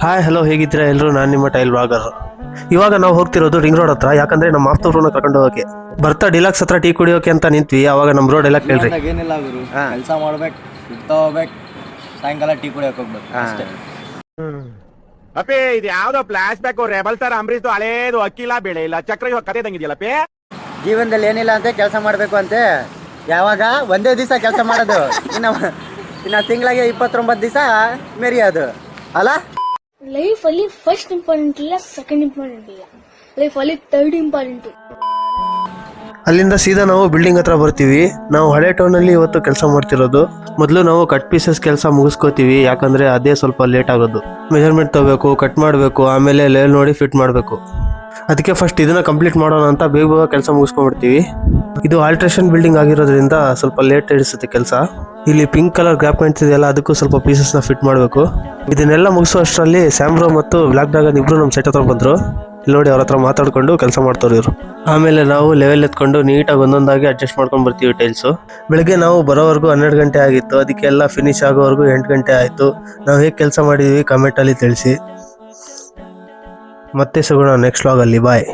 Hi hello, ಹೇಗಿದ್ದೀರಾ ಎಲ್ಲರೂ? ನಾನು ನಿಮ್ಮ ಟೈಲ್ ಬ್ಲಾಗರ್. ಇವಾಗ ನಾವು ಹೋಗ್ತಿರೋದು ರಿಂಗ್ ರೋಡ್ ಹತ್ರ, ಯಾಕಂದ್ರೆ ನಮ್ಮ ಆಪ್ತವ್ರನ್ನ ಕರ್ಕೊಂಡು ಹೋಗಕ್ಕೆ. ಬರ್ತಾ ಡಿಲಕ್ಸ್ ಹತ್ರ ಟೀ ಕುಡಿಯೋಕೆ ಅಂತ ನಿಂತ್ವಿ. ಅವಾಗ ನಮ್ಮ ರೋಡ್ ಎಲ್ಲ ಕೇಳ್ರಿ. ಏನಿಲ್ಲ ಗುರು, ಕೆಲಸ ಮಾಡ್ಬೇಕು, ಇರ್ತಾ ಹೋಗ್ಬೇಕು, ಸಾಯಂಕಾಲ ಟೀ ಕುಡಿಯೋಕೆ ಹೋಗ್ಬೇಕು ಅಷ್ಟೇ. ಅಪ್ಪೇ ಇದು ಯಾವ್ದೋ flash back rebel sir Ambareesh ಹಳೇದು ಅಕ್ಕಿಲ್ಲ ಬೆಳೆ ಇಲ್ಲ ಚಕ್ರ ಇವಾಗ ಕತೆ ತಂಗಿದ್ಯಲ್ಲಪ್ಪೇ. ಜೀವನದಲ್ಲಿ ಏನಿಲ್ಲ ಅಂತ ಕೆಲಸ ಮಾಡಬೇಕು ಅಂತೆ. ಯಾವಾಗ ಒಂದೇ ದಿವಸ ಕೆಲಸ ಮಾಡೋದು, ಇನ್ನು ತಿಂಗಳಿಗೆ 29 ದಿವಸ ಮೆರಿಯೋದು ಅಲ್ಲ. ಲೈಫಲ್ಲಿ ಫಸ್ಟ್ ಇಂಪಾರ್ಟೆಂಟ್ ಇಲ್ಲ, ಸೆಕೆಂಡ್ ಇಂಪಾರ್ಟೆಂಟ್ ಇಲ್ಲ, ಲೈಫಲ್ಲಿ ಥರ್ಡ್ ಇಂಪಾರ್ಟೆಂಟ್. ಅಲ್ಲಿಂದ ಸೀದಾ ನಾವು ಬಿಲ್ಡಿಂಗ್ ಹತ್ರ ಬರ್ತೀವಿ. ನಾವು ಹಳೆ ಟೌನ್ ಅಲ್ಲಿ ಇವತ್ತು ಕೆಲಸ ಮಾಡ್ತಿರೋದು. ಮೊದಲು ನಾವು ಕಟ್ ಪೀಸಸ್ ಕೆಲಸ ಮುಗಿಸ್ಕೋತೀವಿ, ಯಾಕಂದ್ರೆ ಅದೇ ಸ್ವಲ್ಪ ಲೇಟ್ ಆಗೋದು. ಮೆಜರ್ಮೆಂಟ್ ತಗೋಬೇಕು, ಕಟ್ ಮಾಡಬೇಕು, ಆಮೇಲೆ ಲೆವೆಲ್ ನೋಡಿ ಫಿಟ್ ಮಾಡಬೇಕು. ಅದಕ್ಕೆ ಫಸ್ಟ್ ಇದನ್ನ ಕಂಪ್ಲೀಟ್ ಮಾಡೋಣ ಅಂತ ಬೇಗ ಕೆಲಸ ಮುಗಿಸ್ಕೊಂಡ್ಬಿಡ್ತೀವಿ. ಇದು ಆಲ್ಟ್ರೇಷನ್ ಬಿಲ್ಡಿಂಗ್ ಆಗಿರೋದ್ರಿಂದ ಸ್ವಲ್ಪ ಲೇಟ್ ಹಿಡಿಸುತ್ತೆ ಕೆಲಸ. ಇಲ್ಲಿ ಪಿಂಕ್ ಕಲರ್ ಗ್ಯಾಪ್ ಪಾಯಿಂಟ್ಸ್ ಇದೆಯಲ್ಲ, ಅದಕ್ಕೂ ಸ್ವಲ್ಪ ಪೀಸಸ್ ನ ಫಿಟ್ ಮಾಡಬೇಕು. ಇದನ್ನೆಲ್ಲ ಮುಗಿಸೋಷ್ಟರಲ್ಲಿ ಸ್ಯಾಮ್ರೋ ಮತ್ತು ಬ್ಲಾಕ್ ಡ್ರ್ಯಾಗನ್ ಇಬ್ರು ನಮ್ಮ ಸೈಟ್ ಹತ್ರ ಬಂದ್ರು. ಇಲ್ಲಿ ನೋಡಿ, ಅವ್ರ ಹತ್ರ ಮಾತಾಡ್ಕೊಂಡು ಕೆಲಸ ಮಾಡ್ತಾರೆ ಇವರು. ಆಮೇಲೆ ನಾವು ಲೆವೆಲ್ ಎತ್ಕೊಂಡು ನೀಟಾಗಿ ಒಂದೊಂದಾಗಿ ಅಡ್ಜಸ್ಟ್ ಮಾಡ್ಕೊಂಡು ಬರ್ತೀವಿ ಟೈಲ್ಸು. ಬೆಳಗ್ಗೆ ನಾವು ಬರೋವರೆಗೂ 12 ಗಂಟೆ ಆಗಿತ್ತು. ಅದಕ್ಕೆಲ್ಲ ಫಿನಿಶ್ ಆಗೋವರೆಗೂ 8 ಗಂಟೆ ಆಯಿತು. ನಾವು ಹೇಗೆ ಕೆಲಸ ಮಾಡಿದ್ವಿ ಕಮೆಂಟಲ್ಲಿ ತಿಳಿಸಿ. ಮತ್ತೆ ಸಿಗೋಣ ನೆಕ್ಸ್ಟ್ ವ್ಲಾಗಲ್ಲಿ. ಬಾಯ್.